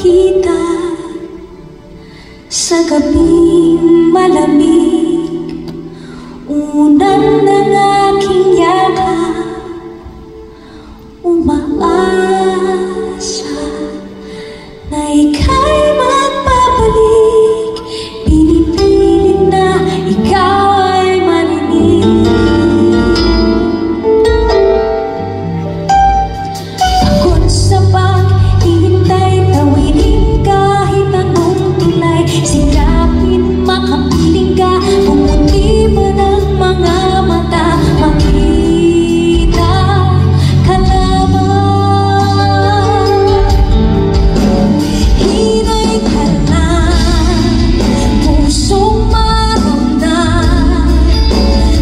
makita sa gabing malamig. Unan ng aking yakap, umaasa na ika'y magbabalik. Pinipilit na ikaw ay marinig. Pagod sa paghihintay, tawidin kahit anong tulay. Silapin, makapiling ka, pumuti man ang mga mata. Makita ka lamang, hinay ka lang, pusong maramdam.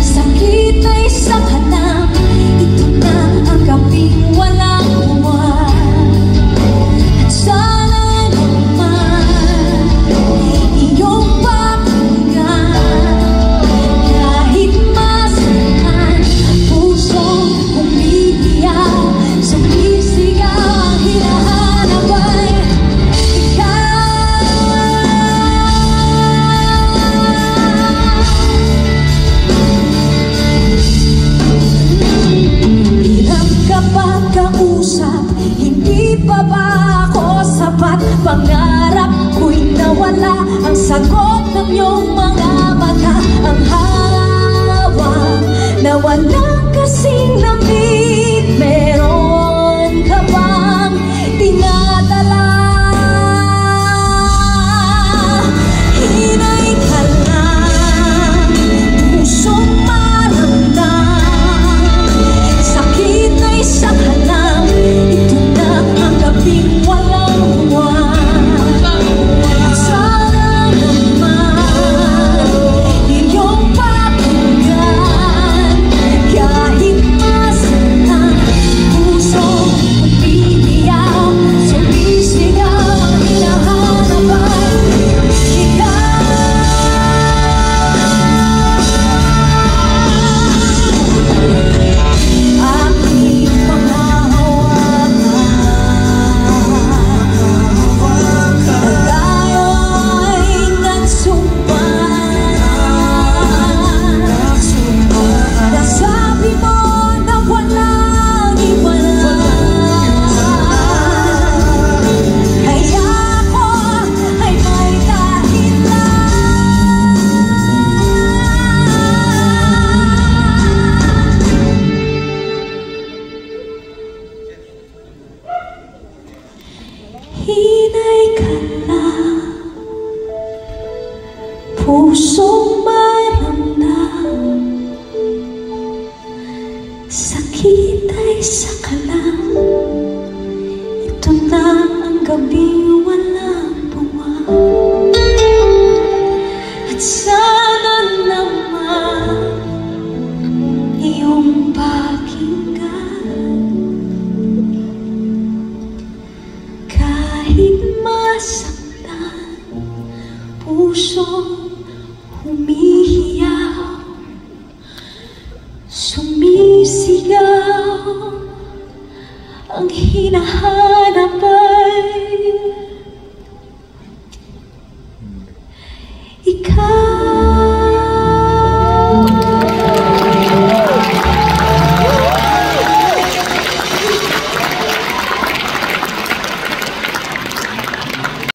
Sakit ay saka lang, ito na ang gabing walang buwan. At sana naman iyong pakinggan, kahit masaktan, pusong umiiyak, sumisigaw, hinahanap ay ikaw. Hirap kapag kausap, hindi pa ba ako sapat? Pangarap ko'y nawala, ang sagot ng iyong mga mata. Ang hawak na walang kasing lamig, meron ka bang dinadala? Hinay ka lang, pusong maramdam. Sakit ay saka lang, ito na ang gabing walang buwan. At sana naman iyong pakinggan, kahit masaktan, pusong umiiyak, sumisigaw, hinahanap ay ikaw. Aking mga hawakan, tayo'y nagsumpan. Nasabi mo na walang iwanan, kaya ako ay may dahilan. Hinay ka lang, pusong maramdam. Sakit ay saka lang, ito na ang gabing walang buwan. At sana naman iyong pakinggan, kahit masaktan, pusong humihiyaw, sumisigaw, ang hinahanap ay